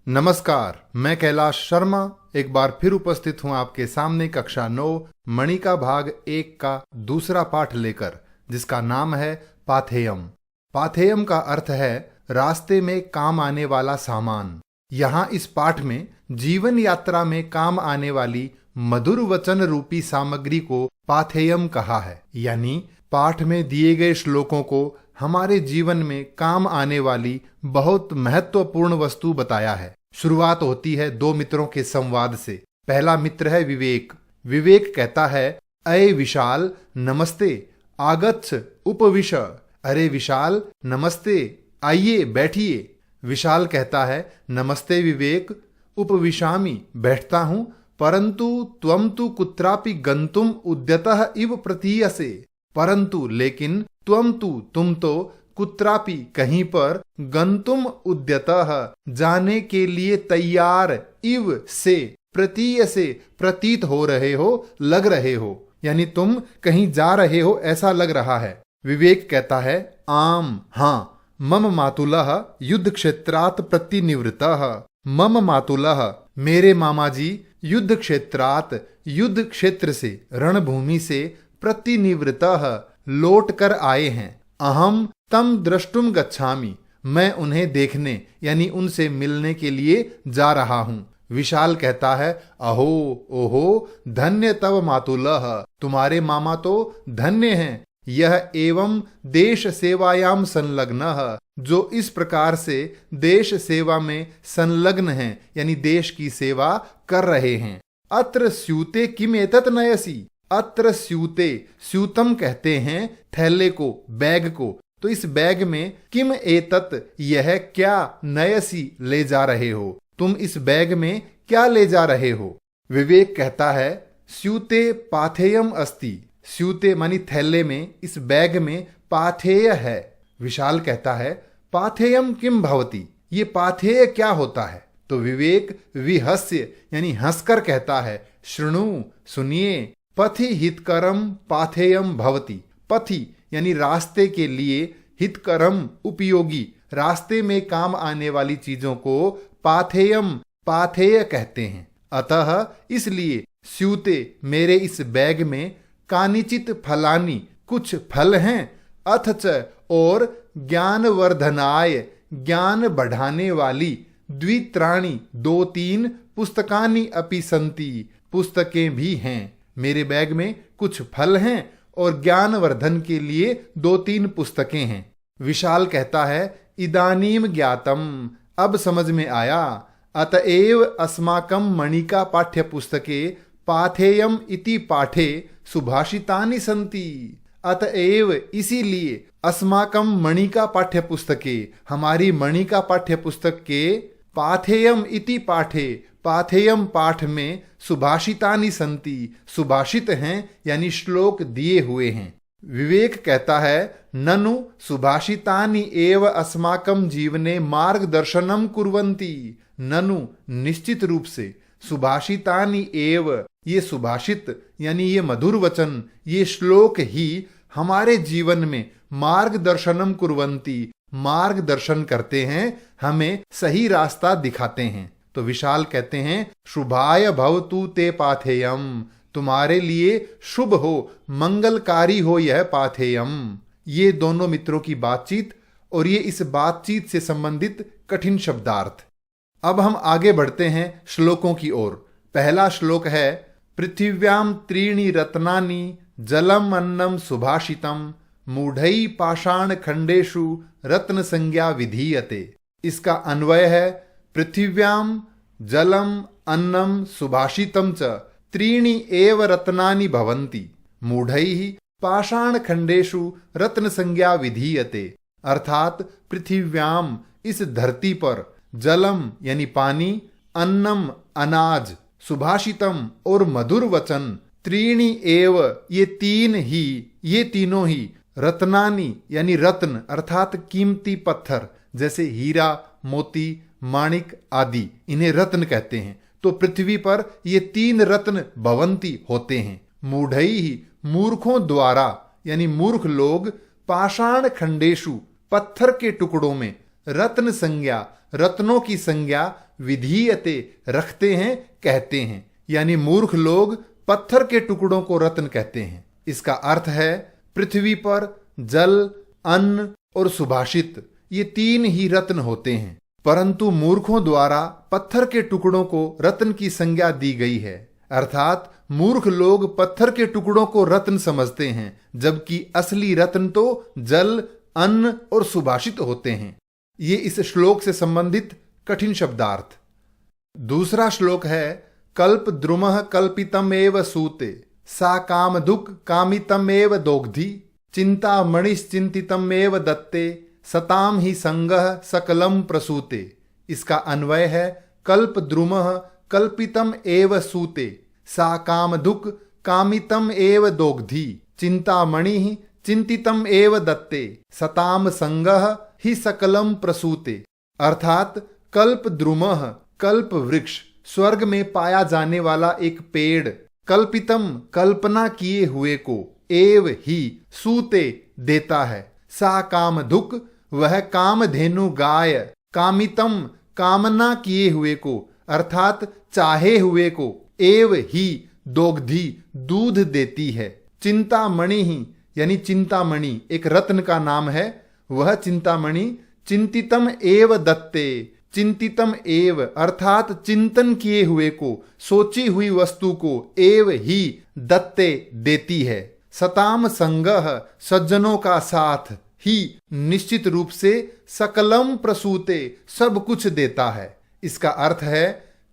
नमस्कार, मैं कैलाश शर्मा एक बार फिर उपस्थित हूं आपके सामने कक्षा 9 मणि का भाग 1 का दूसरा पाठ लेकर, जिसका नाम है पाथेयम। पाथेयम का अर्थ है रास्ते में काम आने वाला सामान। यहाँ इस पाठ में जीवन यात्रा में काम आने वाली मधुर वचन रूपी सामग्री को पाथेयम कहा है, यानी पाठ में दिए गए श्लोकों को हमारे जीवन में काम आने वाली बहुत महत्वपूर्ण वस्तु बताया है। शुरुआत होती है दो मित्रों के संवाद से। पहला मित्र है विवेक। विवेक कहता है, अय विशाल नमस्ते, आगच्छ उपविश। अरे विशाल नमस्ते, आइए बैठिए। विशाल कहता है, नमस्ते विवेक, उपविशामि, बैठता हूं, परंतु त्वं तु कुत्रापि गंतुम उद्यतः इव प्रतीयसे। परंतु लेकिन त्वं तु तुम तो कुत्रापि कहीं पर गंतुम उद्यतः जाने के लिए तैयार इव से प्रतीयसे प्रतीत हो रहे हो, लग रहे हो, यानी तुम कहीं जा रहे हो ऐसा लग रहा है। विवेक कहता है, आम हाँ, मम मातुलः युद्ध क्षेत्रात् प्रतिनिवृत्तः। मम मातुलः मेरे मामा जी युद्ध क्षेत्रात् युद्ध क्षेत्र से, रणभूमि से, प्रतिनिवृत्तः लौट कर आए हैं। अहम तम द्रष्टुम गच्छामि, मैं उन्हें देखने यानी उनसे मिलने के लिए जा रहा हूं। विशाल कहता है, अहो ओहो धन्य तव मातुलः, तुम्हारे मामा तो धन्य हैं। यह एवं देश सेवायाम संलग्नः, जो इस प्रकार से देश सेवा में संलग्न हैं, यानी देश की सेवा कर रहे हैं। अत्र स्यूते किम एतत् नयसी। अत्र स्यूते, स्यूतम कहते हैं थैले को, बैग को। तो इस बैग में किम एतत्, यह क्या, नयसी ले जा रहे हो, तुम इस बैग में क्या ले जा रहे हो। विवेक कहता है, स्यूते पाथेयम अस्ति। स्यूते मानी थैले में, इस बैग में पाथेय है। विशाल कहता है, पाथेयम किम भवति, ये पाथेय क्या होता है। तो विवेक विहस्य यानी हंसकर कहता है, शृणु सुनिए, पथि हितकरम पाथेयम भवति। पथि यानी रास्ते के लिए, हितकरम उपयोगी, रास्ते में काम आने वाली चीजों को पाथेयम पाथेय कहते हैं। अतः इसलिए स्यूते मेरे इस बैग में कानिचित फलानि, कुछ फल हैं, अथ च और ज्ञानवर्धनाय, ज्ञान बढ़ाने वाली, द्वित्राणि दो तीन, पुस्तकानि अपि सन्ति, पुस्तकें भी हैं। मेरे बैग में कुछ फल हैं और ज्ञानवर्धन के लिए दो तीन पुस्तकें हैं। विशाल कहता है, इदानीम ज्ञातम, अब समझ में आया, अतएव अस्माकं मणिका पाठ्य पुस्तके पाथेयम इति पाठे सुभाषितानि सन्ति। अतएव इसीलिए अस्माकं मणिका पाठ्य पुस्तके, हमारी मणिका पाठ्य पुस्तक के पाथेयम इति पाठे, पाथेयम पाठ में सुभाषितानि सन्ति, सुभाषित हैं यानी श्लोक दिए हुए हैं। विवेक कहता है, ननु सुभाषितानि एव अस्माकं जीवने मार्गदर्शनम कुर्वन्ति। ननु निश्चित रूप से, सुभाषितानि एव, ये सुभाषित यानी ये मधुर वचन, ये श्लोक ही हमारे जीवन में मार्गदर्शनम कुर्वन्ति, मार्गदर्शन करते हैं, हमें सही रास्ता दिखाते हैं। तो विशाल कहते हैं, शुभाय भवतु ते पाथेयम, तुम्हारे लिए शुभ हो, मंगलकारी हो यह पाथेयम। ये दोनों मित्रों की बातचीत और ये इस बातचीत से संबंधित कठिन शब्दार्थ। अब हम आगे बढ़ते हैं श्लोकों की ओर। पहला श्लोक है, पृथिव्याम त्रीणि रत्नानि जलम अन्नम सुभाषितम मूढ़ै पाषाण खंडेषु रत्न संज्ञा विधीयते। इसका अन्वय है, पृथिव्याम जलम अन्नम सुभाषितम च त्रीणि एव रत्नानि भवन्ति मूढ़ैः पाषाण खंडेषु रत्न संज्ञा विधीयते। अर्थात पृथिव्याम इस धरती पर, जलम यानी पानी, अन्नम अनाज, सुभाषितम और मधुर वचन, त्रीणि एव ये तीन ही, ये तीनों ही, रत्नानि यानी रत्न अर्थात कीमती पत्थर, जैसे हीरा, मोती, माणिक आदि, इन्हें रत्न कहते हैं। तो पृथ्वी पर ये तीन रत्न भवंती होते हैं। मूढ़ैः मूर्खों द्वारा, यानी मूर्ख लोग, पाषाण खंडेषु पत्थर के टुकड़ों में, रत्न संज्ञा रत्नों की संज्ञा विधीयते रखते हैं, कहते हैं। यानी मूर्ख लोग पत्थर के टुकड़ों को रत्न कहते हैं। इसका अर्थ है पृथ्वी पर जल, अन्न और सुभाषित, ये 3 ही रत्न होते हैं, परंतु मूर्खों द्वारा पत्थर के टुकड़ों को रत्न की संज्ञा दी गई है। अर्थात मूर्ख लोग पत्थर के टुकड़ों को रत्न समझते हैं, जबकि असली रत्न तो जल, अन्न और सुभाषित होते हैं। ये इस श्लोक से संबंधित कठिन शब्दार्थ। दूसरा श्लोक है कल्प द्रुमः कल्पितमेव सूते सा कामधुक् कामितमेव दोग्धि चिंता मणिश्चिंतितमेव दत्ते सताम ही संगः सकलम प्रसूते। इसका अन्वय है कल्प द्रुमः कल्पितम एव सूते सा कामधुक् कामितम एव दोग्धि चिंतामणि चिंतितम एव दत्ते सताम संगः ही सकलम प्रसूते। अर्थात कल्प द्रुमः, कल्प वृक्ष, स्वर्ग में पाया जाने वाला एक पेड़, कल्पितम कल्पना किए हुए को, एव ही सूते देता है, सा कामधुक् वह कामधेनु गाय, कामितम कामना किए हुए को अर्थात चाहे हुए को, एव ही दोग्धि दूध देती है। चिंतामणि ही यानी चिंतामणि एक रत्न का नाम है, वह चिंतामणि चिंतितम एव दत्ते, चिंतितम एव अर्थात चिंतन किए हुए को, सोची हुई वस्तु को, एव ही दत्ते देती है। सताम संगः सज्जनों का साथ, ही निश्चित रूप से, सकलम प्रसूते सब कुछ देता है। इसका अर्थ है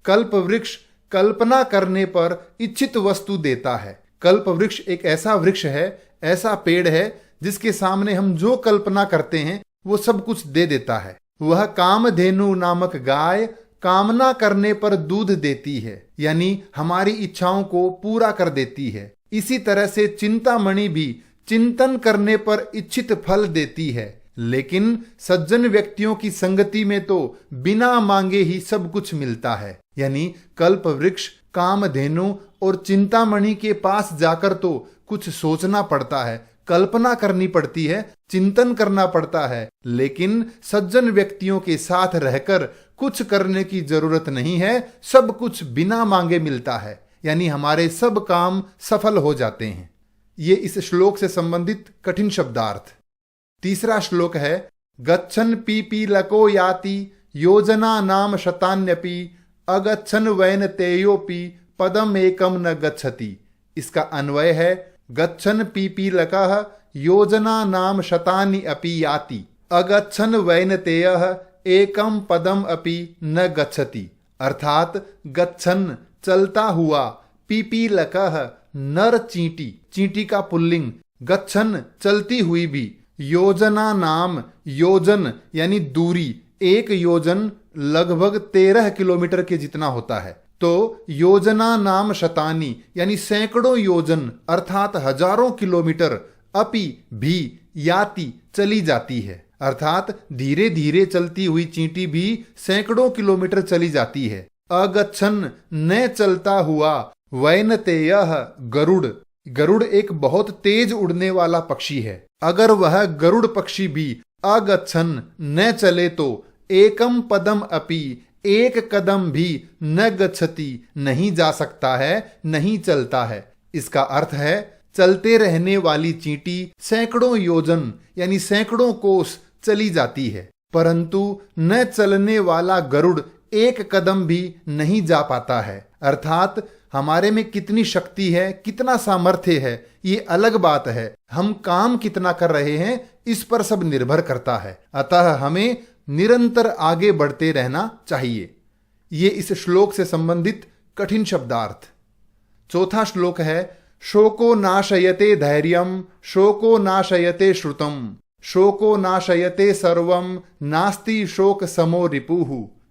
कल्प वृक्ष कल्पना करने पर इच्छित वस्तु देता है। कल्प वृक्ष एक ऐसा वृक्ष है, ऐसा पेड़ है जिसके सामने हम जो कल्पना करते हैं वो सब कुछ दे देता है। वह कामधेनु नामक गाय कामना करने पर दूध देती है, यानी हमारी इच्छाओं को पूरा कर देती है। इसी तरह से चिंतामणि भी चिंतन करने पर इच्छित फल देती है, लेकिन सज्जन व्यक्तियों की संगति में तो बिना मांगे ही सब कुछ मिलता है। यानी कल्प वृक्ष, कामधेनु और चिंतामणि के पास जाकर तो कुछ सोचना पड़ता है, कल्पना करनी पड़ती है, चिंतन करना पड़ता है, लेकिन सज्जन व्यक्तियों के साथ रहकर कुछ करने की जरूरत नहीं है, सब कुछ बिना मांगे मिलता है, यानी हमारे सब काम सफल हो जाते हैं। ये इस श्लोक से संबंधित कठिन शब्दार्थ। तीसरा श्लोक है गच्छन पीपीलको याति योजना नाम शतान्यपि अगच्छन वैन तेयोपि पदम एकम न गच्छति। इसका अन्वय है गच्छन पीपीलकः योजना नाम शतानि अपि याति अगच्छन वैनतेयः एकम पदम अपि न गच्छति। अर्थात गच्छन चलता हुआ, पीपीलकः नर चींटी, चींटी का पुल्लिंग, गच्छन चलती हुई भी, योजना नाम योजन यानी दूरी, एक योजन लगभग 13 किलोमीटर के जितना होता है, तो योजना नाम शतानी यानी सैकड़ों योजन अर्थात हजारों किलोमीटर, अपि भी याति चली जाती है। अर्थात धीरे धीरे चलती हुई चींटी भी सैकड़ों किलोमीटर चली जाती है। अगच्छन न चलता हुआ, वैनतेयः गरुड़, गरुड़ एक बहुत तेज उड़ने वाला पक्षी है, अगर वह गरुड़ पक्षी भी अगच्छन न चले तो एकम पदम अपि एक कदम भी न गच्छति नहीं जा सकता है, नहीं चलता है। इसका अर्थ है चलते रहने वाली चींटी सैकड़ों योजन यानी सैकड़ों कोस चली जाती है, परंतु न चलने वाला गरुड़ एक कदम भी नहीं जा पाता है। अर्थात हमारे में कितनी शक्ति है, कितना सामर्थ्य है, ये अलग बात है, हम काम कितना कर रहे हैं इस पर सब निर्भर करता है। अतः हमें निरंतर आगे बढ़ते रहना चाहिए। ये इस श्लोक से संबंधित कठिन शब्दार्थ। चौथा श्लोक है शोको नाशयते धैर्यम शोको नाशयते श्रुतम शोको नाशयते सर्वम नास्ति शोक समो रिपुः।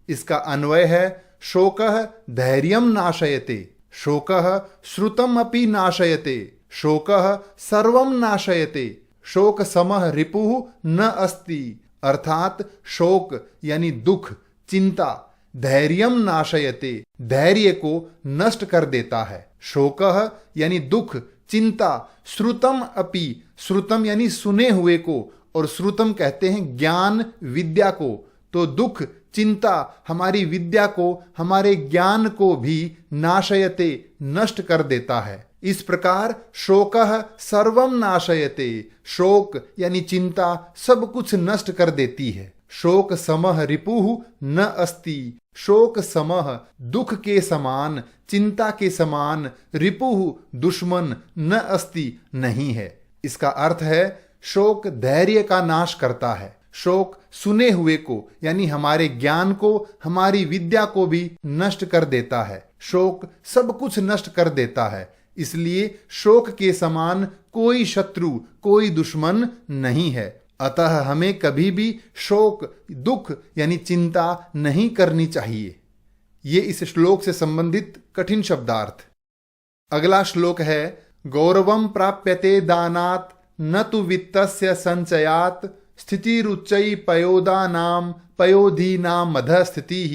इसका अन्वय है शोकः धैर्यम नाशयते, शोकः श्रुतम अपि नाशयते, शोकः सर्वम नाशयते, शोक समः रिपुः न अस्ति। अर्थात शोक यानी दुख, चिंता, धैर्यम नाशयते धैर्य को नष्ट कर देता है। शोकः यानी दुख, चिंता, श्रुतम अपि, श्रुतम यानी सुने हुए को, और श्रुतम कहते हैं ज्ञान विद्या को, तो दुख, चिंता हमारी विद्या को, हमारे ज्ञान को भी नाशयते, नष्ट कर देता है। इस प्रकार शोकः सर्वं नाशयते, शोक यानी चिंता सब कुछ नष्ट कर देती है। शोक समः रिपुः न अस्ति, शोक समः दुख के समान, चिंता के समान, रिपुः दुश्मन न अस्ति नहीं है। इसका अर्थ है शोक धैर्य का नाश करता है। शोक सुने हुए को यानी हमारे ज्ञान को, हमारी विद्या को भी नष्ट कर देता है। शोक सब कुछ नष्ट कर देता है। इसलिए शोक के समान कोई शत्रु, कोई दुश्मन नहीं है। अतः हमें कभी भी शोक, दुख यानी चिंता नहीं करनी चाहिए। ये इस श्लोक से संबंधित कठिन शब्दार्थ। अगला श्लोक है गौरवं प्राप्यते दानात् न तु वित्तस्य संचयात् स्थितिरुच्चै पयोदानाम पयोधीनाम मधः स्थितिः।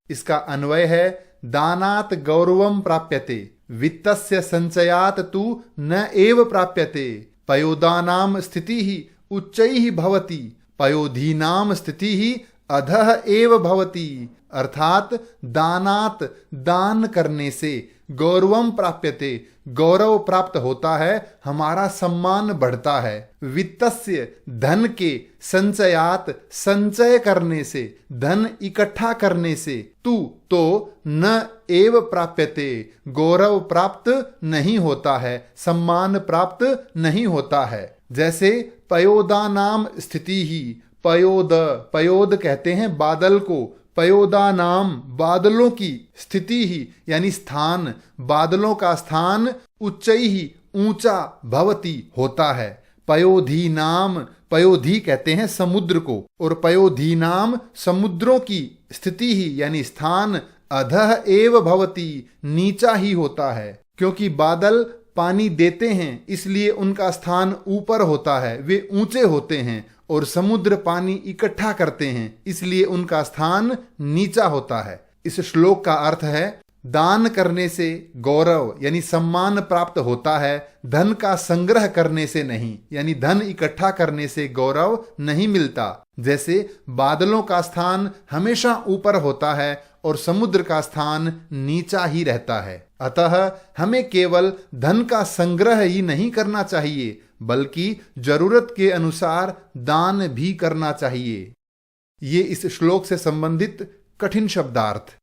इसका अन्वय है दानात् गौरवं प्राप्यते वित्तस्य संचयात् तु न एव प्राप्यते पयोदानाम स्थितिः उच्चैः भवति पयोधीनाम स्थितिः अधः एव भवति। अर्थात दानात, दान करने से, गौरवम प्राप्यते, गौरव प्राप्त होता है, हमारा सम्मान बढ़ता है। वित्तस्य, धन के, संचयात, संचय करने से, धन इकट्ठा करने से, तू तो न एव प्राप्यते, गौरव प्राप्त नहीं होता है, सम्मान प्राप्त नहीं होता है। जैसे पयोदानाम स्थिति ही, पयोद, पयोद कहते हैं बादल को, पयोदानाम बादलों की, स्थिति ही यानी स्थान, बादलों का स्थान, उच्चई ही ऊंचा, भवती होता है। पयोधीनाम, पयोधी कहते हैं समुद्र को, और पयोधीनाम समुद्रों की स्थिति ही यानी स्थान, अधः एव भवती नीचा ही होता है। क्योंकि बादल पानी देते हैं इसलिए उनका स्थान ऊपर होता है, वे ऊंचे होते हैं, और समुद्र पानी इकट्ठा करते हैं इसलिए उनका स्थान नीचा होता है। इस श्लोक का अर्थ है दान करने से गौरव यानी सम्मान प्राप्त होता है, धन का संग्रह करने से नहीं, यानी धन इकट्ठा करने से गौरव नहीं मिलता। जैसे बादलों का स्थान हमेशा ऊपर होता है और समुद्र का स्थान नीचा ही रहता है। अतः हमें केवल धन का संग्रह ही नहीं करना चाहिए बल्कि जरूरत के अनुसार दान भी करना चाहिए। ये इस श्लोक से संबंधित कठिन शब्दार्थ।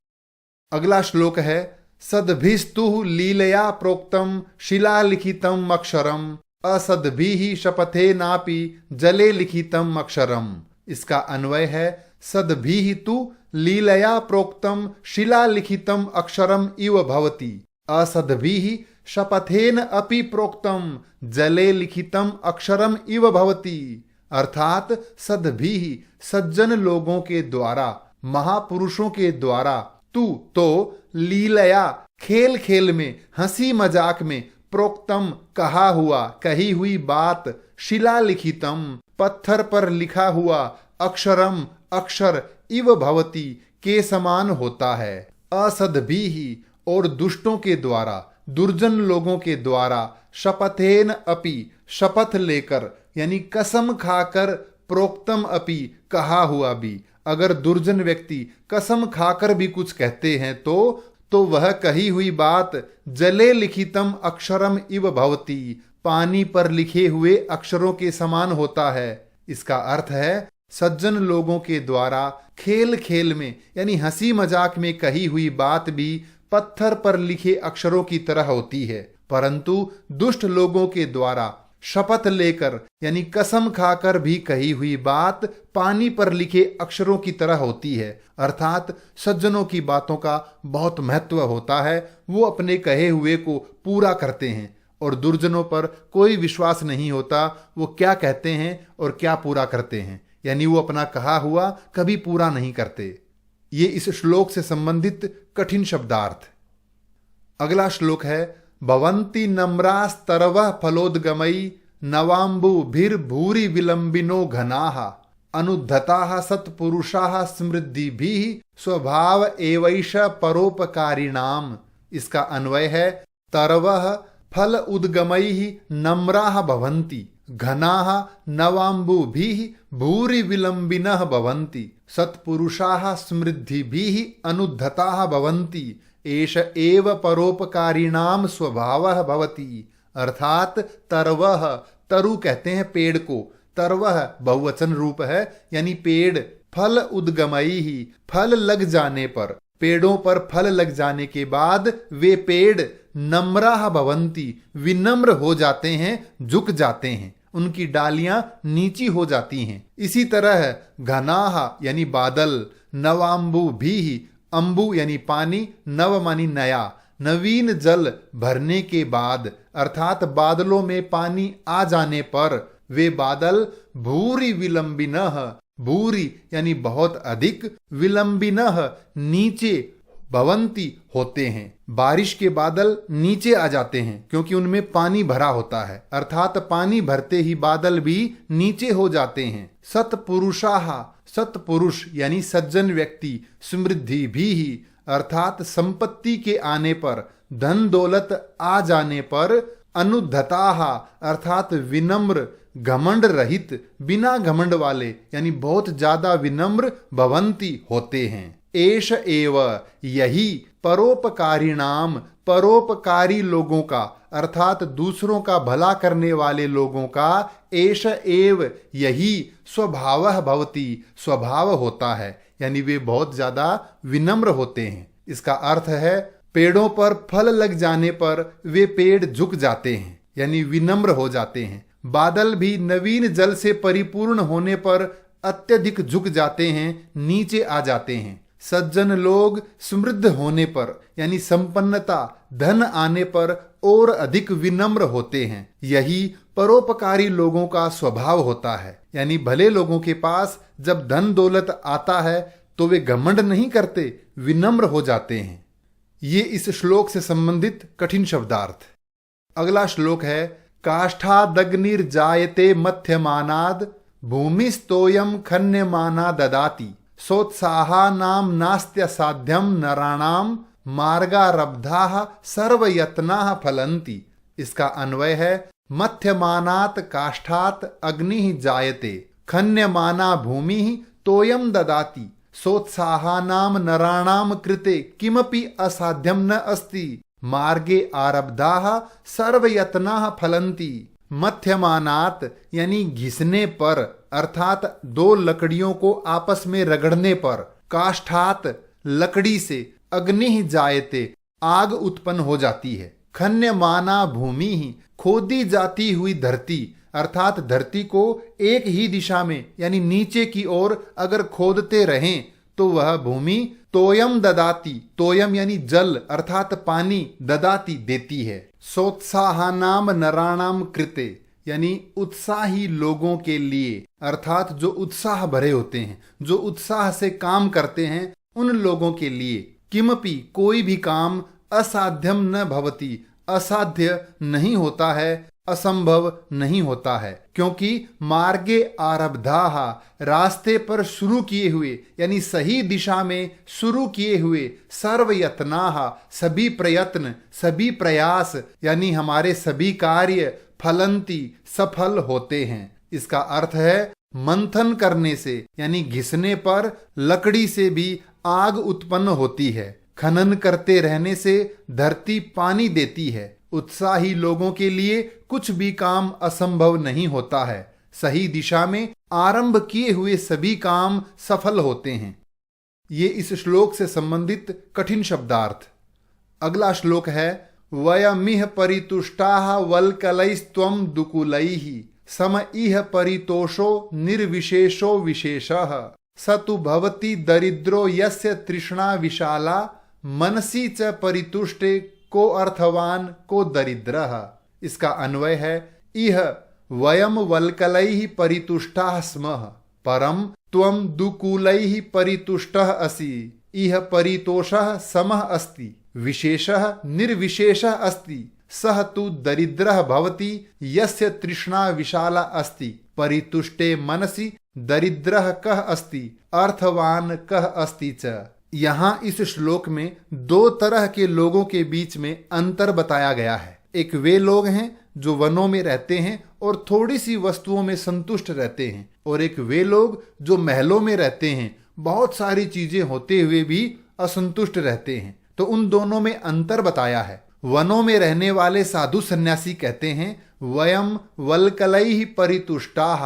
अगला श्लोक है सद्भिस्तु लीलया प्रोक्तम शिलालिखितम अक्षरम असद्भिः शपथे नापि जले लिखितम अक्षरम। इसका अन्वय है सद्भिः तु लीलया प्रोक्तम शिलालिखितम अक्षरम इव भवति असद्भिः शपथेन अपि प्रोक्तम जले लिखितम अक्षरम इव भवति। अर्थात सद्भिः सज्जन लोगों के द्वारा, महापुरुषों के द्वारा, तू तो लीलया खेल खेल में, हंसी मजाक में, प्रोक्तम कहा हुआ, कही हुई बात, शिला लिखितम पत्थर पर लिखा हुआ, अक्षरम अक्षर, इव भवति के समान होता है। असद्भिः और दुष्टों के द्वारा, दुर्जन लोगों के द्वारा, शपथेन अपि शपथ लेकर यानी कसम खाकर, प्रोक्तम अपि कहा हुआ भी। अगर दुर्जन व्यक्ति कसम खाकर भी कुछ कहते हैं तो वह कही हुई बात जले लिखितम अक्षरम इव भवति पानी पर लिखे हुए अक्षरों के समान होता है। इसका अर्थ है सज्जन लोगों के द्वारा खेल खेल में यानी हंसी मजाक में कही हुई बात भी पत्थर पर लिखे अक्षरों की तरह होती है, परंतु दुष्ट लोगों के द्वारा शपथ लेकर यानी कसम खाकर भी कही हुई बात पानी पर लिखे अक्षरों की तरह होती है। अर्थात सज्जनों की बातों का बहुत महत्व होता है, वो अपने कहे हुए को पूरा करते हैं और दुर्जनों पर कोई विश्वास नहीं होता, वो क्या कहते हैं और क्या पूरा करते हैं, यानी वो अपना कहा हुआ कभी पूरा नहीं करते। ये इस श्लोक से संबंधित कठिन शब्दार्थ। अगला श्लोक है भवन्ति नम्रास्तरवः फलोद्गमई नवाम्बुभिर्भूरि विलंबिनो घनाः अनुद्धताः सत्पुरुषाः समृद्धिभिः स्वभाव एवैष परोपकारिणाम। इसका अन्वय है तरवः फल उद्गमैः नम्राः भवन्ति घनाः नवाम्बुभिः भूरि विलम्बिनः भवन्ति सत्पुरुषाः समृद्धिभिः अनुद्धताः भवन्ति एष एव परोपकारिणाम स्वभावः भवति। अर्थात तरवः, तरु कहते हैं पेड़ को, तरवः बहुवचन रूप है, यानी पेड़, फल उद्गमैः, फल लग जाने पर, पेड़ों पर फल लग जाने के बाद वे पेड़ नम्राः भवन्ति, विनम्र हो जाते हैं, झुक जाते हैं, उनकी डालियां नीची हो जाती हैं। इसी तरह घनाः यानी बादल, नवाम्बुभिः, अंबु यानी पानी, नव मानी नया, नवीन जल भरने के बाद अर्थात बादलों में पानी आ जाने पर वे बादल भूरि विलंबिनः, भूरि यानी बहुत अधिक, विलंबिनः नीचे, भवंती होते हैं। बारिश के बादल नीचे आ जाते हैं क्योंकि उनमें पानी भरा होता है, अर्थात पानी भरते ही बादल भी नीचे हो जाते हैं। सत्पुरुषाः, सत्पुरुष यानी सज्जन व्यक्ति, समृद्धि भी ही अर्थात संपत्ति के आने पर, धन दौलत आ जाने पर, अनुद्धताः अर्थात विनम्र, घमंड रहित, बिना घमंड वाले यानी बहुत ज्यादा विनम्र, भवंती होते हैं। एष एव यही परोपकारिणाम, परोपकारी लोगों का अर्थात दूसरों का भला करने वाले लोगों का, एष एव यही स्वभावः भवति, स्वभाव होता है, यानी वे बहुत ज्यादा विनम्र होते हैं। इसका अर्थ है पेड़ों पर फल लग जाने पर वे पेड़ झुक जाते हैं, यानी विनम्र हो जाते हैं। बादल भी नवीन जल से परिपूर्ण होने पर अत्यधिक झुक जाते हैं, नीचे आ जाते हैं। सज्जन लोग समृद्ध होने पर यानी संपन्नता, धन आने पर और अधिक विनम्र होते हैं। यही परोपकारी लोगों का स्वभाव होता है, यानी भले लोगों के पास जब धन दौलत आता है तो वे घमंड नहीं करते, विनम्र हो जाते हैं। ये इस श्लोक से संबंधित कठिन शब्दार्थ। अगला श्लोक है काष्ठादग्निर्जायते मध्यमानाद भूमिस्तोयम खन्यमाना ददाति सोत्साहानाम नास्त्य साध्यम नराणाम मार्गारब्धाः सर्वयत्नाः फलन्ति। इसका अन्वय है मध्यमानात काष्ठात अग्निः जायते खन्यमाना भूमिः तोयम ददाति सोत्साहानाम नराणाम कृते किमपि असाध्यम न अस्ति मार्गे आरब्धाः सर्वयत्नाः फलन्ति। मध्यमानात यानी घिसने पर अर्थात दो लकड़ियों को आपस में रगड़ने पर, काष्ठात लकड़ी से, अग्नि जायते आग उत्पन्न हो जाती है, खन्यमाना भूमि ही खोदी जाती हुई धरती अर्थात धरती को एक ही दिशा में यानी नीचे की ओर अगर खोदते रहें तो वह भूमि तोयम ददाती, तोयम यानी जल अर्थात पानी, ददाती देती है। सोत्साहानाम नराणाम कृते यानी उत्साही लोगों के लिए अर्थात जो उत्साह भरे होते हैं, जो उत्साह से काम करते हैं, उन लोगों के लिए किमपि कोई भी काम असाध्यम न भवति, असाध्य नहीं होता है, असंभव नहीं होता है, क्योंकि मार्गे आरब्धाः रास्ते पर शुरू किए हुए यानी सही दिशा में शुरू किए हुए, सर्वयत्नाः सभी प्रयत्न, सभी प्रयास यानी हमारे सभी कार्य, फलंती सफल होते हैं। इसका अर्थ है मंथन करने से यानी घिसने पर लकड़ी से भी आग उत्पन्न होती है, खनन करते रहने से धरती पानी देती है। उत्साही लोगों के लिए कुछ भी काम असंभव नहीं होता है, सही दिशा में आरंभ किए हुए सभी काम सफल होते हैं। ये इस श्लोक से संबंधित कठिन शब्दार्थ। अगला श्लोक है वयमिह परितुष्टाः वल्कलैस्त्वं दुकुलैः सम इह परितोषो निर्विशेषो विशेषः स तु भवति दरिद्रो यस्य तृष्णा विशाला मनसि च परितुष्टे को अर्थवान को दरिद्रः। इसका अन्वय है इह वयम वल्कलैः परितुष्टाः स्मः परम त्वं दुकूलैः परितुष्टः असि। इह परितोषः समः अस्ति विशेषः निर्विशेषः अस्ति सः तु दरिद्रः भवति यस्य तृष्णा विशाला अस्ति परितुष्टे मनसि दरिद्रः कः अस्ति अर्थवान कः अस्ति च। यहाँ इस श्लोक में दो तरह के लोगों के बीच में अंतर बताया गया है। एक वे लोग हैं जो वनों में रहते हैं और थोड़ी सी वस्तुओं में संतुष्ट रहते हैं, और एक वे लोग जो महलों में रहते हैं, बहुत सारी चीजें होते हुए भी असंतुष्ट रहते हैं। तो उन दोनों में अंतर बताया है। वनों में रहने वाले साधु सन्यासी कहते हैं वयम वल्कलैहि परितुष्टाः।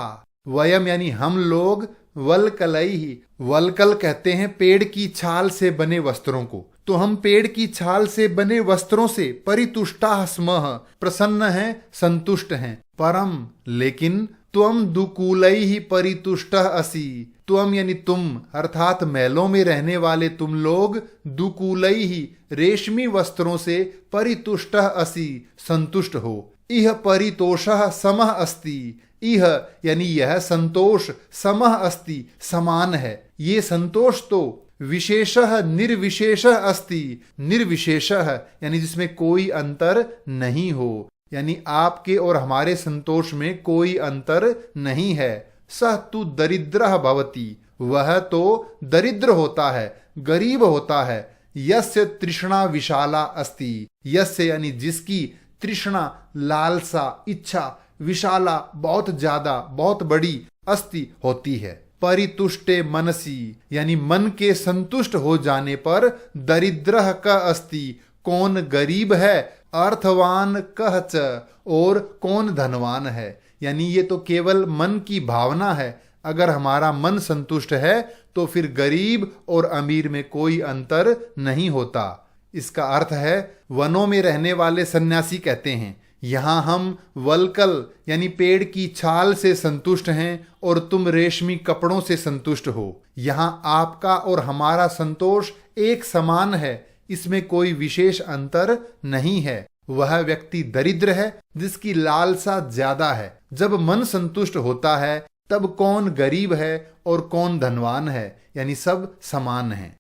वयम यानी हम लोग, वल्कलैहि, वल्कल कहते हैं पेड़ की छाल से बने वस्त्रों को। तो हम पेड़ की छाल से बने वस्त्रों से परितुष्टाः स्मः, प्रसन्न हैं, संतुष्ट हैं। परम लेकिन त्वम दुकूलैहि परितुष्टः असि। त्वम यानी तुम, अर्थात महलों में रहने वाले तुम लोग, दुकूलैहि रेशमी वस्त्रों से परितुष्टः असि, संतुष्ट हो। इह परितोषः समः अस्ति। इह यानी यह संतोष, समः अस्ति समान है। ये संतोष तो विशेषः निर्विशेषः अस्ति। निर्विशेषः यानी जिसमें कोई अंतर नहीं हो, यानी आपके और हमारे संतोष में कोई अंतर नहीं है। सह तु दरिद्रः भवति, वह तो दरिद्र होता है, गरीब होता है। यस्य तृष्णा विशाला अस्ति। यस्य यानी जिसकी, तृष्णा लालसा, इच्छा, विशाला बहुत ज्यादा, बहुत बड़ी, अस्ति होती है। परितुष्टे मनसी यानी मन के संतुष्ट हो जाने पर दरिद्रः क अस्ति, कौन गरीब है, अर्थवान कह च, और कौन धनवान है। यानी ये तो केवल मन की भावना है। अगर हमारा मन संतुष्ट है तो फिर गरीब और अमीर में कोई अंतर नहीं होता। इसका अर्थ है वनों में रहने वाले सन्यासी कहते हैं यहाँ हम वल्कल यानी पेड़ की छाल से संतुष्ट हैं और तुम रेशमी कपड़ों से संतुष्ट हो। यहाँ आपका और हमारा संतोष एक समान है, इसमें कोई विशेष अंतर नहीं है। वह व्यक्ति दरिद्र है जिसकी लालसा ज्यादा है। जब मन संतुष्ट होता है तब कौन गरीब है और कौन धनवान है, यानी सब समान हैं।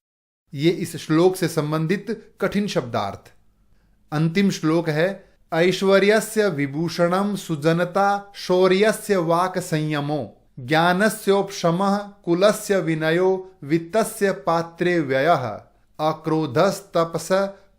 ये इस श्लोक से संबंधित कठिन शब्दार्थ। अंतिम श्लोक है ऐश्वर्यस्य विभूषणम सुजनता शौर्यस्य वाक् संयमो ज्ञानस्योपशमः कुलस्य विनयो वित्तस्य पात्रे व्ययः अक्रोधस्तपस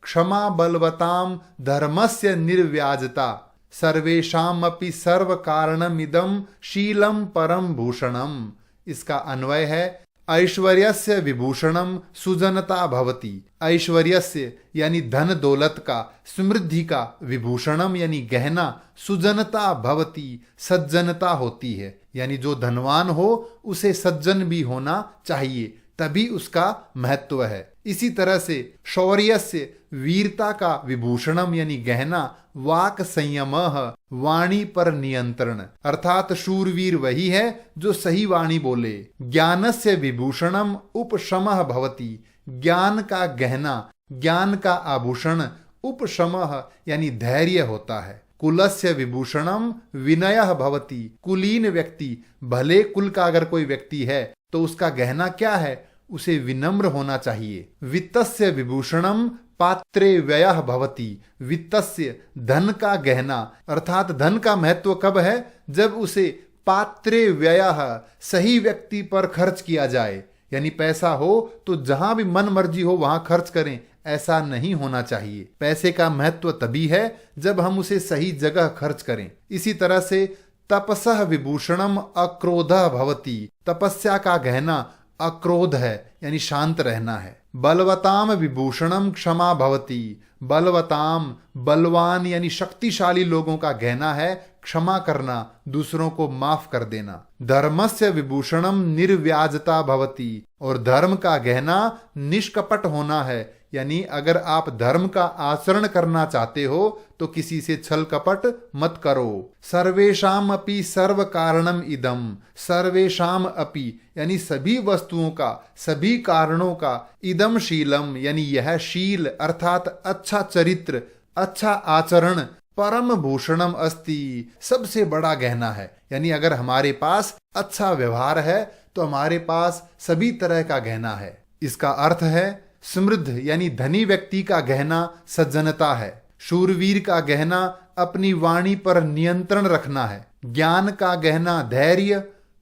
क्षमा बलवताम धर्मस्य निर्व्याजता सर्वेषामपि सर्व कारणमिदं शीलम परम भूषणम। इसका अन्वय है ऐश्वर्यस्य विभूषणम सुजनता भवति। ऐश्वर्यस्य यानी धन दौलत का, समृद्धि का, विभूषणम यानी गहना, सुजनता भवति सज्जनता होती है। यानी जो धनवान हो उसे सज्जन भी होना चाहिए, तभी उसका महत्व है। इसी तरह से शौर्यस्य वीरता का विभूषणम यानी गहना, वाक संयमः वाणी पर नियंत्रण, अर्थात शूरवीर वही है जो सही वाणी बोले। ज्ञानस्य विभूषणम उपशमः भवति, ज्ञान का गहना, ज्ञान का आभूषण, उपशमः यानी धैर्य होता है। कुलस्य विभूषणम विनयः भवति, कुलीन व्यक्ति, भले कुल का अगर कोई व्यक्ति है तो उसका गहना क्या है, उसे विनम्र होना चाहिए। वित्तस्य विभूषणम पात्रे व्ययः भवति, वित्तस्य धन का गहना, अर्थात धन का महत्व कब है, जब उसे पात्रे व्ययः सही व्यक्ति पर खर्च किया जाए। यानी पैसा हो तो जहां भी मन मर्जी हो वहां खर्च करें, ऐसा नहीं होना चाहिए। पैसे का महत्व तभी है जब हम उसे सही जगह खर्च करें। इसी तरह से तपसः विभूषणम अक्रोधः भवति, तपस्या का गहना अक्रोध है, यानी शांत रहना है। बलवताम विभूषणम क्षमा भवति, बलवताम बलवान यानी शक्तिशाली लोगों का गहना है क्षमा करना, दूसरों को माफ कर देना। धर्मस्य विभूषणम निर्व्याजता भवति, और धर्म का गहना निष्कपट होना है। यानी अगर आप धर्म का आचरण करना चाहते हो तो किसी से छल कपट मत करो। सर्वेषाम अपि सर्व कारणम इदम, सर्वेषाम अपि यानी सभी वस्तुओं का, सभी कारणों का, इदम शीलम यानी यह शील अर्थात अच्छा चरित्र, अच्छा आचरण, परम भूषणम अस्ति सबसे बड़ा गहना है। यानी अगर हमारे पास अच्छा व्यवहार है तो हमारे पास सभी तरह का गहना है। इसका अर्थ है समृद्ध यानी धनी व्यक्ति का गहना सज्जनता है। शूरवीर का गहना अपनी वाणी पर नियंत्रण रखना है। ज्ञान का गहना धैर्य,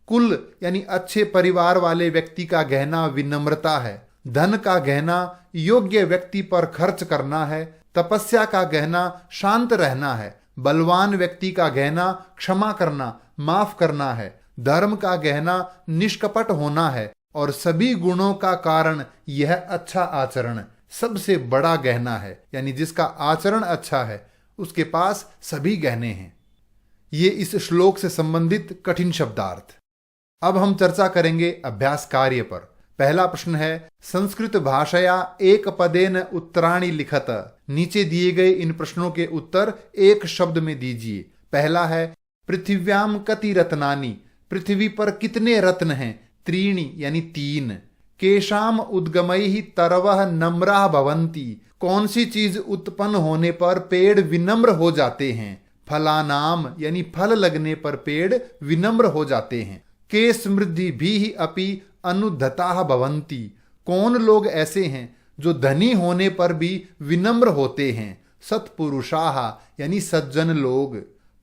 कुल यानी अच्छे परिवार वाले व्यक्ति का गहना विनम्रता है। धन का गहना योग्य व्यक्ति पर खर्च करना है। तपस्या का गहना शांत रहना है। बलवान व्यक्ति का गहना क्षमा करना, माफ करना है। धर्म का गहना निष्कपट होना है और सभी गुणों का कारण यह अच्छा आचरण सबसे बड़ा गहना है। यानी जिसका आचरण अच्छा है उसके पास सभी गहने हैं। ये इस श्लोक से संबंधित कठिन शब्दार्थ। अब हम चर्चा करेंगे अभ्यास कार्य पर। पहला प्रश्न है, संस्कृत भाषया एक पदेन उत्तराणि लिखत। नीचे दिए गए इन प्रश्नों के उत्तर एक शब्द में दीजिए। पहला है, पृथिव्याम कति रत्नानि। पृथ्वी पर कितने रत्न हैं? त्रीणि यानी तीन। केशाम उद्गमैहि तरवः नम्राः भवन्ति। कौन सी चीज उत्पन्न होने पर पेड़ विनम्र हो जाते हैं? फलानाम यानी फल लगने पर पेड़ विनम्र हो जाते हैं। के समृद्धि भी अपि अनुद्धताः भवन्ति। कौन लोग ऐसे हैं जो धनी होने पर भी विनम्र होते हैं? सत्पुरुषाः यानी सज्जन लोग।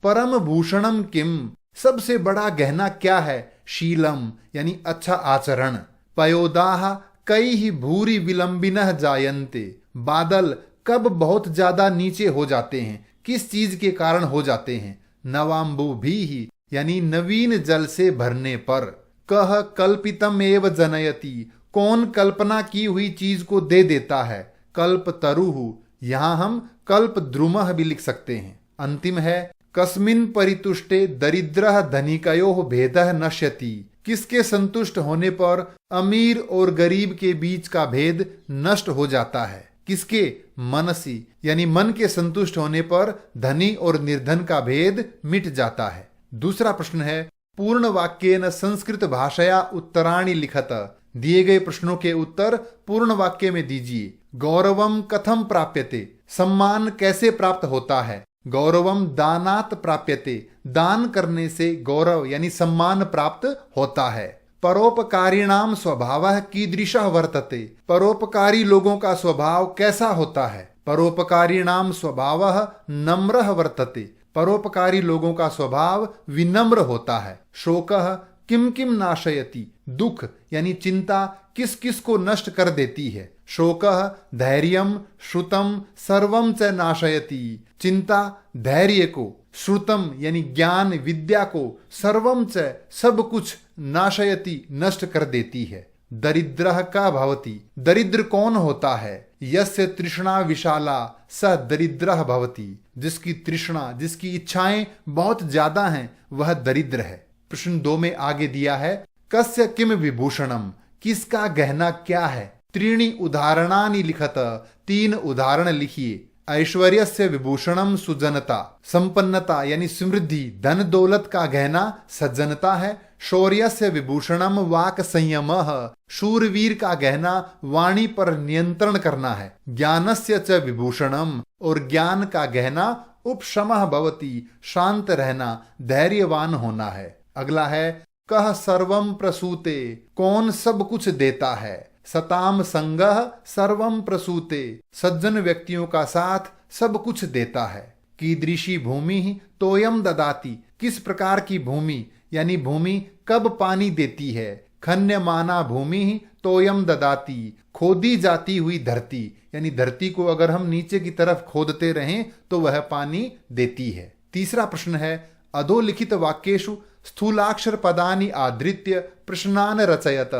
परम भूषणम किम। सबसे बड़ा गहना क्या है? शीलम यानी अच्छा आचरण। पयोदाः कैः भूरि विलंबिनः जायन्ते। बादल कब बहुत ज्यादा नीचे हो जाते हैं? किस चीज के कारण हो जाते हैं? नवाम्बुभिः यानी नवीन जल से भरने पर। कह कल्पितम एव जनयति। कौन कल्पना की हुई चीज को दे देता है? कल्प तरुः। यहां हम कल्प द्रुमः भी लिख सकते हैं। अंतिम है, कस्मिन् परितुष्टे दरिद्रः धनिकयोः भेदः नश्यति। किसके संतुष्ट होने पर अमीर और गरीब के बीच का भेद नष्ट हो जाता है? किसके? मनसी यानी मन के संतुष्ट होने पर धनी और निर्धन का भेद मिट जाता है। दूसरा प्रश्न है, पूर्ण वाक्येन संस्कृत भाषया उत्तराणि लिखत। दिए गए प्रश्नों के उत्तर पूर्ण वाक्य में दीजिए। गौरवम कथम प्राप्यते। सम्मान कैसे प्राप्त होता है? गौरवम दानात प्राप्यते। दान करने से गौरव यानी सम्मान प्राप्त होता है। परोपकारिणाम स्वभावः कीदृशः वर्तते। परोपकारी लोगों का स्वभाव कैसा होता है? परोपकारिणाम स्वभावः नम्रः वर्तते। परोपकारी लोगों का स्वभाव विनम्र होता है। शोकः किम किम नाशयति। दुख यानी चिंता किस किस को नष्ट कर देती है? शोकः धैर्यम श्रुतम सर्वम च नाशयति। चिंता धैर्य को, श्रुतम यानी ज्ञान विद्या को, सर्वम च सब कुछ, नाशयति नष्ट कर देती है। दरिद्रः का भवति। दरिद्र कौन होता है? यस्य तृष्णा विशाला स दरिद्रः भवति। जिसकी तृष्णा, जिसकी इच्छाएं बहुत ज्यादा हैं वह दरिद्र है। प्रश्न 2 में आगे दिया है, कस्य किम विभूषणम। किसका गहना क्या है? त्रीणि उदाहरणानि लिखत। 3 उदाहरण लिखिए। ऐश्वर्यस्य विभूषणम सुजनता। संपन्नता यानी समृद्धि, धन दौलत का गहना सज्जनता है। शौर्यस्य विभूषणम वाक संयमः। शूरवीर का गहना वाणी पर नियंत्रण करना है। ज्ञानस्य च विभूषणम। और ज्ञान का गहना उपशमः भवति। शांत रहना, धैर्यवान होना है। अगला है, कह सर्वम प्रसूते। कौन सब कुछ देता है? सताम संगः सर्वम प्रसूते। सज्जन व्यक्तियों का साथ सब कुछ देता है। कीदृशी भूमि तोयम ददाति। किस प्रकार की भूमि यानी भूमि कब पानी देती है? खन्यमाना भूमि तोयम ददाति। खोदी जाती हुई धरती यानी धरती को अगर हम नीचे की तरफ खोदते रहें तो वह पानी देती है। तीसरा प्रश्न है, अधोलिखित वाक्येषु स्थूलाक्षर पदानि आधृत्य प्रश्नान रचयत।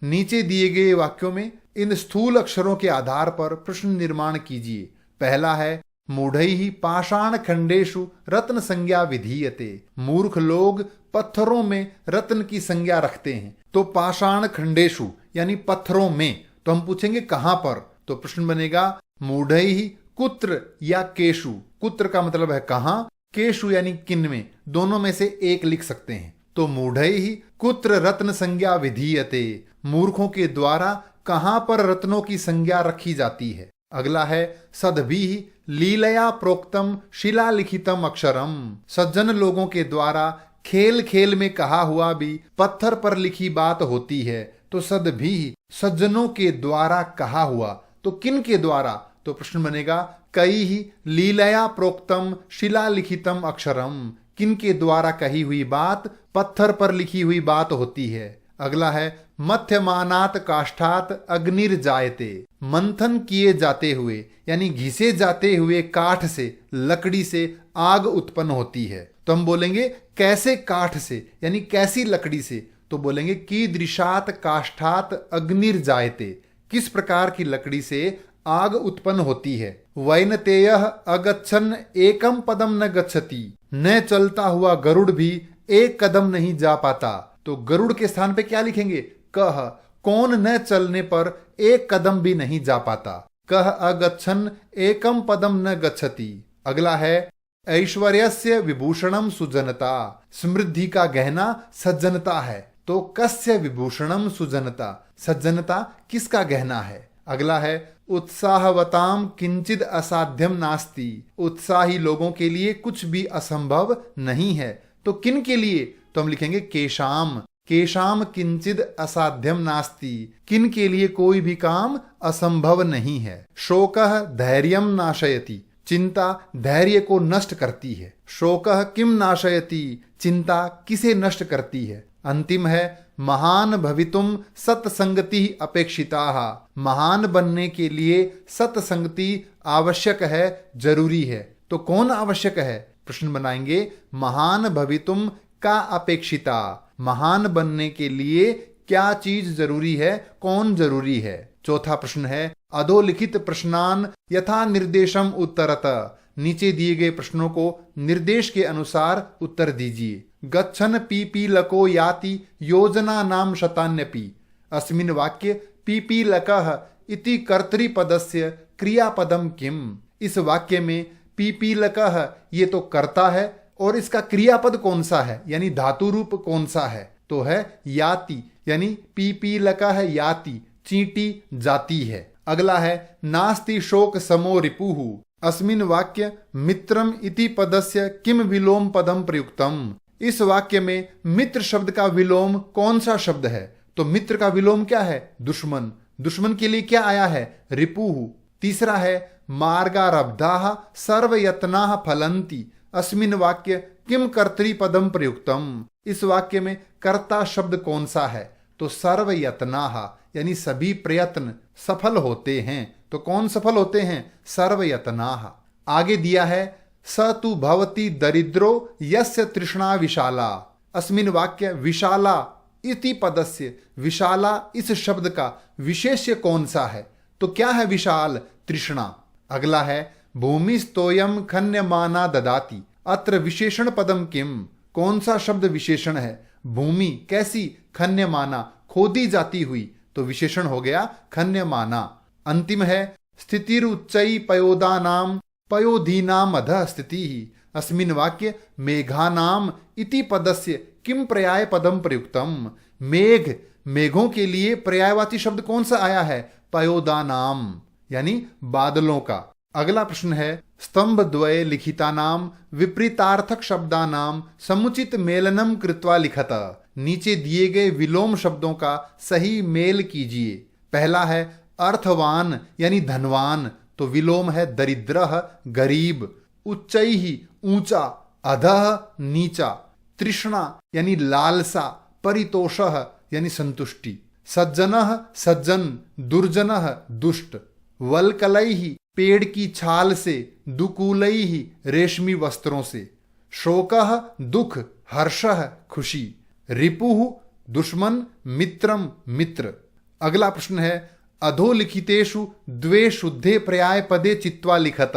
नीचे दिए गए वाक्यों में इन स्थूल अक्षरों के आधार पर प्रश्न निर्माण कीजिए। पहला है, मूढ़ैः पाषाण खंडेषु रत्न संज्ञा विधीयते। मूर्ख लोग पत्थरों में रत्न की संज्ञा रखते हैं। तो पाषाण खंडेषु यानी पत्थरों में, तो हम पूछेंगे कहां पर? तो प्रश्न बनेगा मूढ़ैः कुत्र या केशु। कुत्र का मतलब है कहां, केशु यानी किन में, दोनों में से एक लिख सकते हैं। तो मूढ़ैः कुत्र रत्न संज्ञा विधीयते। मूर्खों के द्वारा कहां पर रत्नों की संज्ञा रखी जाती है। अगला है, सद्भिः लीलया प्रोक्तम शिलालिखितम अक्षरम। सज्जन लोगों के द्वारा खेल खेल में कहा हुआ भी पत्थर पर लिखी बात होती है। तो सद्भिः सज्जनों के द्वारा कहा हुआ, तो किन के द्वारा? तो प्रश्न बनेगा कैः लीलया प्रोक्तम शिलालिखितम अक्षरम। किन के द्वारा कही हुई बात पत्थर पर लिखी हुई बात होती है। अगला है मध्यमानात काष्ठात अग्निर जायते। मंथन किए जाते हुए यानी घिसे जाते हुए काठ से, लकड़ी से आग उत्पन्न होती है। तो हम बोलेंगे कैसे काठ से यानी कैसी लकड़ी से, तो बोलेंगे कीदृशात काष्ठात अग्निर जायते, किस प्रकार की लकड़ी से आग उत्पन्न होती है। वैनतेयः अगच्छन् एकम पदम न गच्छति, न चलता हुआ गरुड़ भी एक कदम नहीं जा पाता। तो गरुड़ के स्थान पे क्या लिखेंगे, कह, कौन न चलने पर एक कदम भी नहीं जा पाता। कह अगच्छन् एकम पदम न गच्छति। अगला है ऐश्वर्यस्य विभूषणम सुजनता, समृद्धि का गहना सज्जनता है। तो कस्य विभूषणम सुजनता, सज्जनता किसका गहना है। अगला है उत्साहवताम किंचिद असाध्यम नास्ति, उत्साही लोगों के लिए कुछ भी असंभव नहीं है। तो किन के लिए, तो हम लिखेंगे केशाम, केशाम किंचिद असाध्यम नास्ति, किन के लिए कोई भी काम असंभव नहीं है। शोकः धैर्यम नाशयति, चिंता धैर्य को नष्ट करती है। शोकः किम नाशयति, चिंता किसे नष्ट करती है। अंतिम है महान भवितुम सत्संगति अपेक्षिता, महान बनने के लिए सत्संगति आवश्यक है, जरूरी है। तो कौन आवश्यक है, प्रश्न बनाएंगे महान भवितुम का अपेक्षिता, महान बनने के लिए क्या चीज जरूरी है, कौन जरूरी है। चौथा प्रश्न है अधोलिखित प्रश्नान यथा निर्देशम उत्तरत, नीचे दिए गए प्रश्नों को निर्देश के अनुसार उत्तर दीजिए। गच्छन पीपीलको याति योजना नाम शतान्यपि, अस्मिन् वाक्य पीपीलकः इति कर्तृपदस्य क्रियापदम किम। इस वाक्य में पीपीलकः ये तो कर्ता है और इसका क्रियापद कौन सा है यानी धातु रूप कौन सा है, तो है याति, यानी पीपीलकः याति, चींटी जाती है। अगला है नास्ति शोक समो रिपुः, अस्मिन् वाक्य मित्रम इति पदस्य किम विलोम पदम प्रयुक्तम। इस वाक्य में मित्र शब्द का विलोम कौन सा शब्द है, तो मित्र का विलोम क्या है, दुश्मन। दुश्मन के लिए क्या आया है, रिपुः। तीसरा है मार्गारब्धाः सर्वयत्नाः फलन्ति, अस्मिन् वाक्य किम कर्तृपदम प्रयुक्तम। इस वाक्य में कर्ता शब्द कौन सा है, तो सर्वयत्नाः यानी सभी प्रयत्न सफल होते हैं। तो कौन सफल होते हैं, सर्वयत्नाः। आगे दिया है स तु भवति दरिद्रो यस्य तृष्णा विशाला, अस्मिन् वाक्य विशाला इति पदस्य, विशाला इस शब्द का विशेष्य कौन सा है, तो क्या है विशाल, तृष्णा। अगला है भूमिस्तोयम खन्यमाना ददाति, अत्र विशेषण पदम किम, कौन सा शब्द विशेषण है। भूमि कैसी, खन्यमाना खोदी जाती हुई, तो विशेषण हो गया खन्यमाना। अंतिम है स्थितिरुच्चै पयोदानाम पयोधीनाम अधः स्थितिः, अस्मिन् वाक्य मेघानाम इति पदस्य किम पर्याय पदम प्रयुक्तम। मेघ, मेघों के लिए पर्यायवाची शब्द कौन सा आया है, पयोदानाम यानी बादलों का। अगला प्रश्न है स्तंभ द्वये लिखितानाम विपरीतार्थक शब्दानाम समुचित मेलनम कृत्वा लिखत, नीचे दिए गए विलोम शब्दों का सही मेल कीजिए। पहला है अर्थवान यानी धनवान, तो विलोम है दरिद्रः गरीब। उच्चैहि ऊंचा, अधः नीचा। तृष्णा यानी लालसा, परितोषः यानी संतुष्टि। सज्जनः सज्जन, दुर्जनः दुष्ट। वल्कलैहि पेड़ की छाल से, दुकूलैहि रेशमी वस्त्रों से। शोकः दुख, हर्षः खुशी। रिपुः दुश्मन, मित्रम मित्र। अगला प्रश्न है अधोलिखितेषु द्वे शुद्धे पर्याय पदे चित्वा लिखत,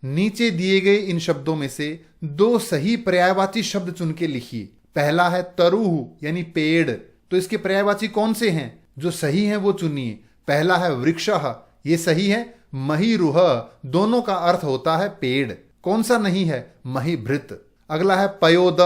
नीचे दिए गए इन शब्दों में से दो सही पर्यायवाची शब्द चुन के लिखिए। पहला है तरुः यानी पेड़, तो इसके पर्यायवाची कौन से हैं, जो सही हैं वो चुनिए। पहला है वृक्षः, ये सही है। महीरुह, दोनों का अर्थ होता है पेड़, कौन सा नहीं है, महीभृत। अगला है पयोद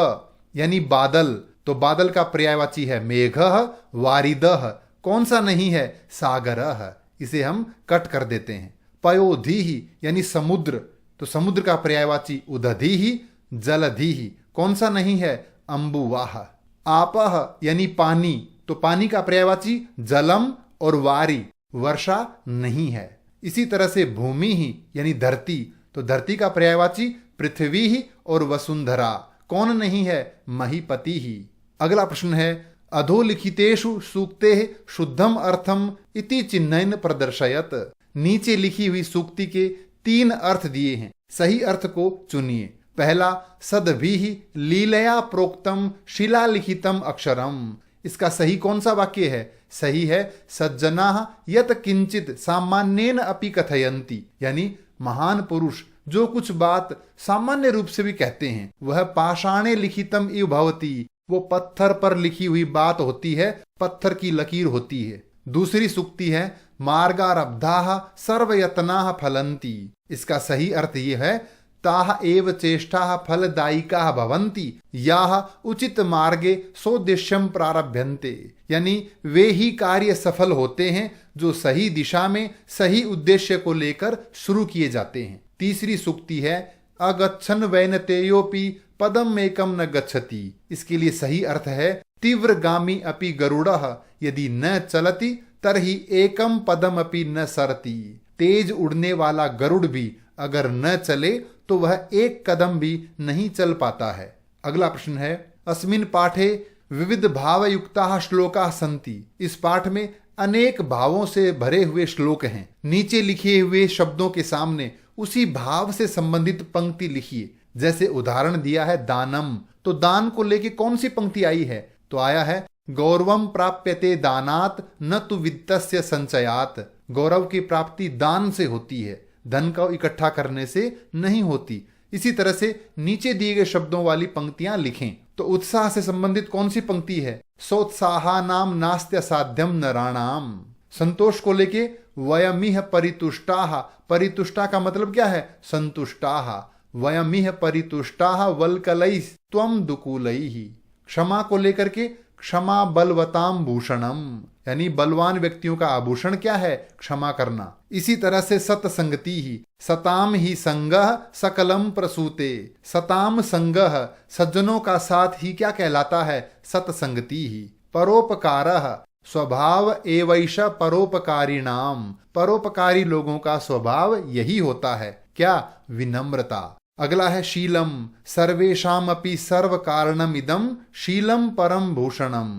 यानी बादल, तो बादल का पर्यायवाची है मेघः वारिदः, कौन सा नहीं है, सागरः, इसे हम कट कर देते हैं। पयोधीः यानी समुद्र, तो समुद्र का पर्यायवाची उदधीः जलधीः, कौन सा नहीं है, अम्बुवाह। आपः यानी पानी, तो पानी का पर्यायवाची जलम और वारी, वर्षा नहीं है। इसी तरह से भूमि ही यानी धरती, तो धरती का पर्यायवाची पृथ्वी ही और वसुंधरा, कौन नहीं है, महीपति ही। अगला प्रश्न है अधोलिखितेषु सूक्तेः शुद्धम अर्थम इति चिह्नेन प्रदर्शयत। नीचे लिखी हुई सूक्ति के 3 अर्थ दिए हैं, सही अर्थ को चुनिए। पहला, सद्भिः लीलया प्रोक्तम शिलालिखितम अक्षरम। इसका सही कौन सा वाक्य है? सही है, सज्जनाः यत् किंचित सामान्येन अपि कथयन्ति, यानी महान पुरुष जो कुछ बात सामान्य रूप से भी कहते हैं वह पाषाणे लिखितम इव भवति, वो पत्थर पर लिखी हुई बात होती है, पत्थर की लकीर होती है। दूसरी सूक्ति है, मार्गारब्धाः सर्वयत्नाः फलन्ति। इसका सही अर्थ ये है, ताः एव चेष्टाः फलदायिकाः भवन्ति याः उचित मार्गे सोद्देश्यम प्रारभ्यन्ते, यानी वे ही कार्य सफल होते हैं जो सही दिशा में सही उद्देश्य को लेकर शुरू किए जाते हैं। तीसरी सूक्ति है, अगच्छन् वैनतेयोपि पदम एकम न गच्छति। इसके लिए सही अर्थ है, तीव्रगामी अपि गरुड़ः यदि न चलति तरहि एकम पदम अपि न सरति। तेज उड़ने वाला गरुड़ भी अगर न चले तो वह एक कदम भी नहीं चल पाता है। अगला प्रश्न है, अस्मिन् पाठे विविध भावयुक्ताः श्लोकाः सन्ति। इस पाठ में अनेक भावों से भरे हुए श्लोक हैं। नीचे लिखे हुए शब्दों के सामने उसी भाव से संबंधित पंक्ति लिखिए। जैसे उदाहरण दिया है दानम, तो दान को लेके कौन सी पंक्ति आई है? तो आया है, गौरवम प्राप्यते दानात न तु वित्तस्य संचयात। गौरव की प्राप्ति दान से होती है, धन को इकट्ठा करने से नहीं होती। इसी तरह से नीचे दिए गए शब्दों वाली पंक्तियां लिखें। तो उत्साह से संबंधित कौन सी पंक्ति है? सोत्साहानाम नास्त्य साध्यम नराणाम। संतोष को लेके वयमिह परितुष्टाः। परितुष्टा का मतलब क्या है? संतुष्टाः। वयमिह परितुष्टाः वल्कलैः त्वं दुकूलैः। क्षमा को लेकर के क्षमा बलवताम भूषणम, यानी बलवान व्यक्तियों का आभूषण क्या है? क्षमा करना। इसी तरह से सतसंगति ही, सताम ही संगः सकलम प्रसूते। सताम संगः, सज्जनों का साथ ही क्या कहलाता है? सतसंगति ही। परोपकारः, स्वभाव एवैष परोपकारिणाम। परोपकारी लोगों का स्वभाव यही होता है, क्या? विनम्रता। अगला है शीलम, सर्वेषाम अपि सर्व कारणम इदम शीलम परम भूषणम।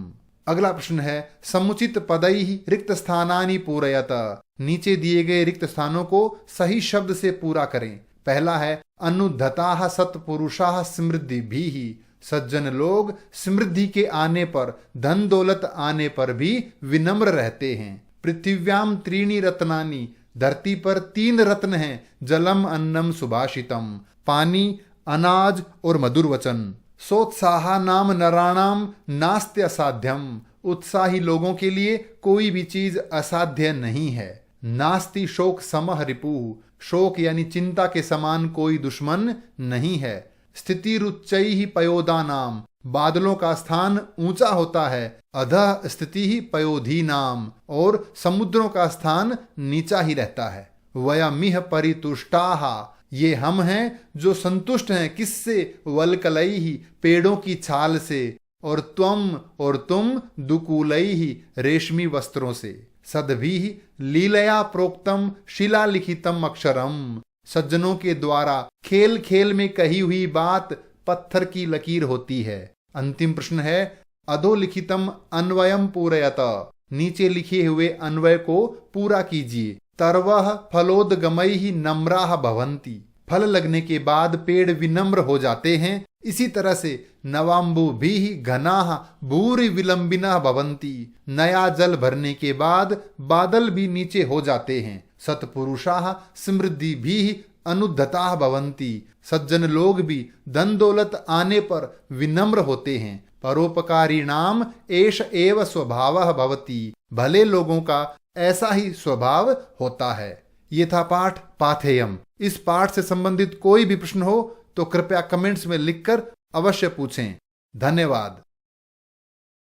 अगला प्रश्न है, समुचित पदैहि रिक्त स्थानानि पूरयत। नीचे दिए गए रिक्त स्थानों को सही शब्द से पूरा करें। पहला है, अनुद्धताः सत्पुरुषाः समृद्धिभिः। सज्जन लोग समृद्धि के आने पर, धन दौलत आने पर भी विनम्र रहते हैं। पृथिव्याम त्रीणि रत्नानि, धरती पर 3 रत्न हैं, जलम अन्नम सुभाषितम, पानी, अनाज और मधुर वचन। सोत्साहा नाम नराणाम नास्त्य असाध्यम। उत्साही लोगों के लिए कोई भी चीज असाध्य नहीं है। नास्ति शोक समः रिपुः, शोक यानी चिंता के समान कोई दुश्मन नहीं है। स्थिति रुच्चैः पयोदानाम, बादलों का स्थान ऊंचा होता है। अधः स्थिति ही पयोधीनाम, और समुद्रों का स्थान नीचा ही रहता है। वयमिह परितुष्टाः, ये हम हैं जो संतुष्ट हैं। किससे? वल्कलैः, पेड़ों की छाल से। और तुम दुकूलैः, रेशमी वस्त्रों से। सद्भिः लीलया प्रोक्तम शिलालिखितम अक्षरम। सज्जनों के द्वारा खेल खेल में कही हुई बात पत्थर की लकीर होती है। अंतिम प्रश्न है, अधोलिखितम अन्वयम पूरयत। नीचे लिखे हुए अन्वय को पूरा कीजिए। तरवः फलोदगमैः नम्राः भवन्ति। फल लगने के बाद पेड़ विनम्र हो जाते हैं। इसी तरह से नवाम्बुभिः घनाः भूरि विलंबिनः भवन्ति। नया जल भरने के बाद बादल भी नीचे हो जाते हैं। सत्पुरुषाः समृद्धिभिः अनुद्धताः भवन्ति। सज्जन लोग भी धन दौलत आने पर विनम्र होते हैं। परोपकारिणाम एष एव स्वभावः भवति। भले लोगों का ऐसा ही स्वभाव होता है। ये था पाठ पाथेयम। इस पाठ से संबंधित कोई भी प्रश्न हो तो कृपया कमेंट्स में लिखकर अवश्य पूछें। धन्यवाद।